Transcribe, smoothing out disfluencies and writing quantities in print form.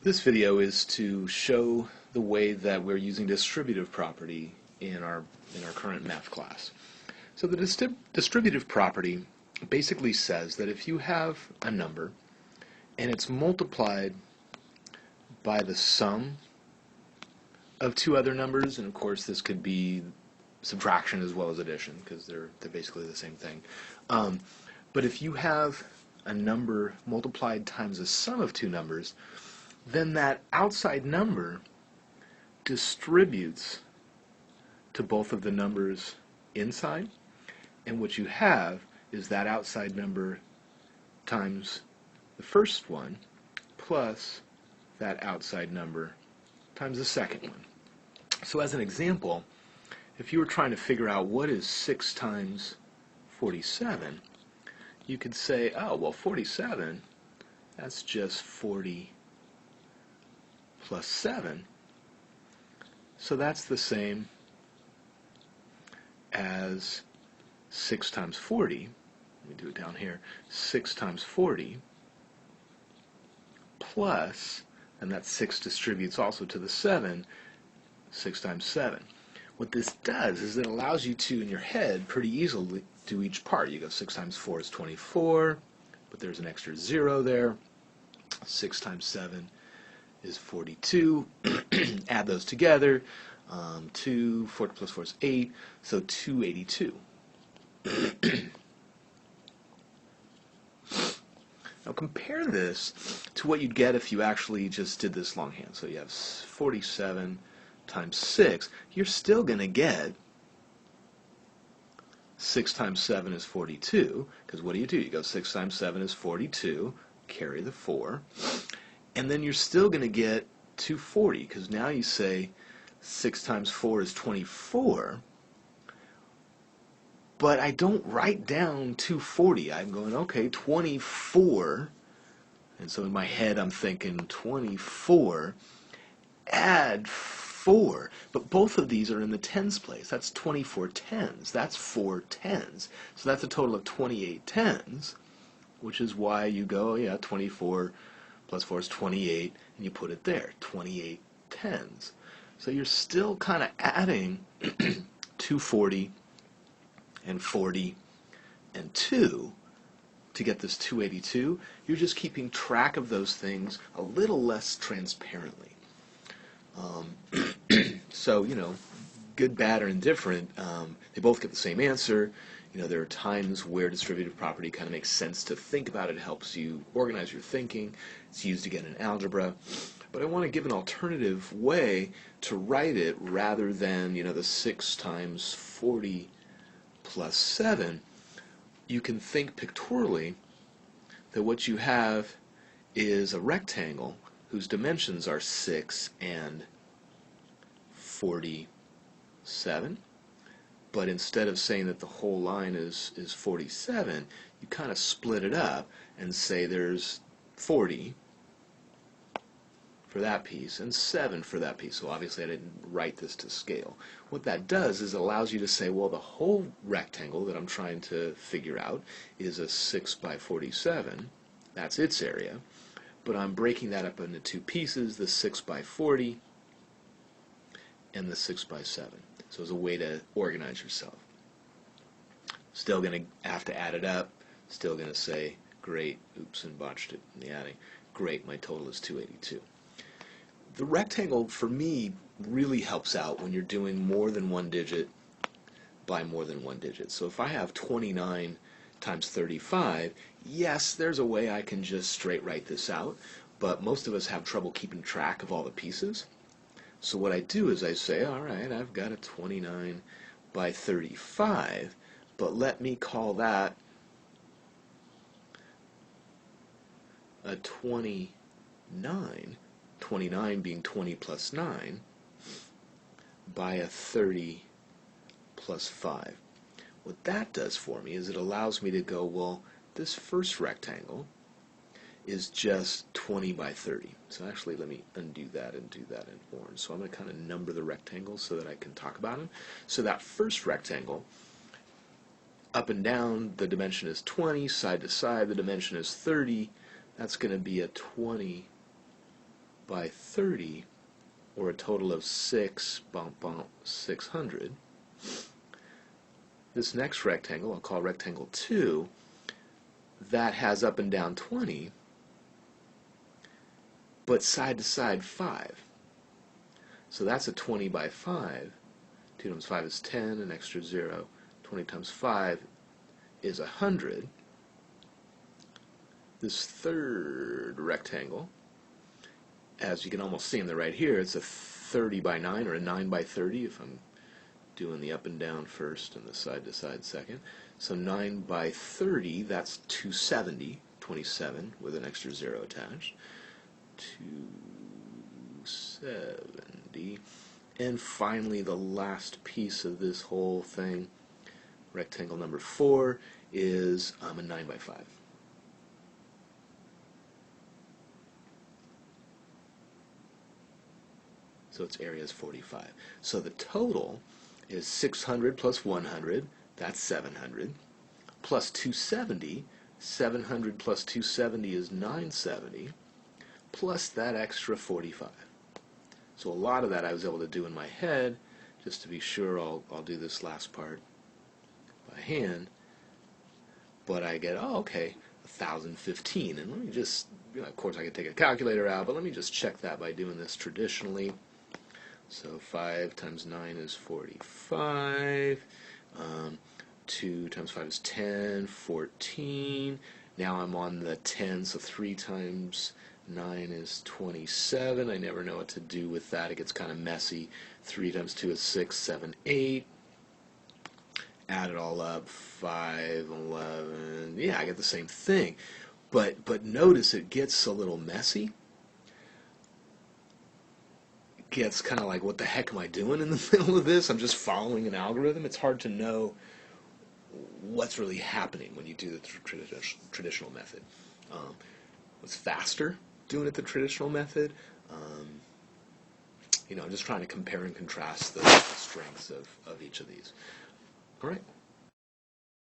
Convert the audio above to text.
This video is to show the way that we're using distributive property in our current math class. So the distributive property basically says that if you have a number and it's multiplied by the sum of two other numbers, and of course this could be subtraction as well as addition because they're basically the same thing. But if you have a number multiplied times the sum of two numbers, then that outside number distributes to both of the numbers inside, and what you have is that outside number times the first one plus that outside number times the second one. So as an example, if you were trying to figure out what is 6 times 47, you could say, oh, well, 47, that's just 40 plus 7. So that's the same as 6 times 40. Let me do it down here. 6 times 40 plus, and that 6 distributes also to the 7, 6 times 7. What this does is it allows you to, in your head, pretty easily do each part. You go 6 times 4 is 24, but there's an extra 0 there. 6 times 7 is 42. Add those together. 4 plus 4 is 8, so 282. Now compare this to what you'd get if you actually just did this longhand. So you have 47 times 6. You're still going to get 6 times 7 is 42, because what do? You go 6 times 7 is 42, carry the 4, and then you're still going to get 240, because now you say 6 times 4 is 24, but I don't write down 240. I'm going, okay, 24, and so in my head I'm thinking 24, add 4, but both of these are in the tens place. That's 24 tens. That's 4 tens. So that's a total of 28 tens, which is why you go, yeah, 24 plus 4 is 28, and you put it there, 28 tens. So you're still kind of adding 240 and 40 and 2 to get this 282. You're just keeping track of those things a little less transparently. So, good, bad, or indifferent, they both get the same answer. There are times where distributive property kind of makes sense to think about. It helps you organize your thinking. It's used again in algebra. But I want to give an alternative way to write it rather than, the 6 times 40 plus 7. You can think pictorially that what you have is a rectangle whose dimensions are 6 and 47, but instead of saying that the whole line is 47, you kind of split it up and say there's 40 for that piece and 7 for that piece. So obviously I didn't write this to scale. What that does is it allows you to say, well, the whole rectangle that I'm trying to figure out is a 6 by 47. That's its area. But I'm breaking that up into two pieces, the 6 by 40 and the 6 by 7. So as a way to organize yourself. Still going to have to add it up. Still going to say, great, oops, and botched it in the adding. Great, my total is 282. The rectangle, for me, really helps out when you're doing more than one digit by more than one digit. So if I have 29 times 35, yes, there's a way I can just straight write this out, but most of us have trouble keeping track of all the pieces. So what I do is I say, all right, I've got a 29 by 35, but let me call that a 29, 29 being 20 plus 9, by a 30 plus 5. What that does for me is it allows me to go, well, this first rectangle is just 20 by 30. So actually, let me undo that and do that in orange. So I'm going to kind of number the rectangles so that I can talk about them. So that first rectangle, up and down, the dimension is 20. Side to side, the dimension is 30. That's going to be a 20 by 30, or a total of 600. This next rectangle, I'll call rectangle 2, that has up and down 20, but side to side 5. So that's a 20 by 5. 2 times 5 is 10, an extra 0. 20 times 5 is 100. This third rectangle, as you can almost see in the right here, it's a 30 by 9, or a 9 by 30 if I'm doing the up and down first and the side to side second. So 9 by 30, that's 270, 27 with an extra 0 attached. 270. And finally, the last piece of this whole thing, rectangle number 4, is a 9 by 5. So its area is 45. So the total is 600 plus 100, that's 700, plus 270, 700 plus 270 is 970, plus that extra 45. So a lot of that I was able to do in my head. Just to be sure, I'll do this last part by hand. But I get, oh, okay, 1,015. And let me just, of course I could take a calculator out, but let me just check that by doing this traditionally. So 5 times 9 is 45. 2 times 5 is 10, 14. Now I'm on the 10, so 3 times 9 is 27. I never know what to do with that. It gets kind of messy. 3 times 2 is 6, 7, 8. Add it all up, 5, 11. Yeah, I get the same thing. But notice it gets a little messy. It gets kind of like, what the heck am I doing in the middle of this? I'm just following an algorithm. It's hard to know what's really happening when you do the traditional method. What's faster doing it the traditional method? I'm just trying to compare and contrast the strengths of each of these. All right.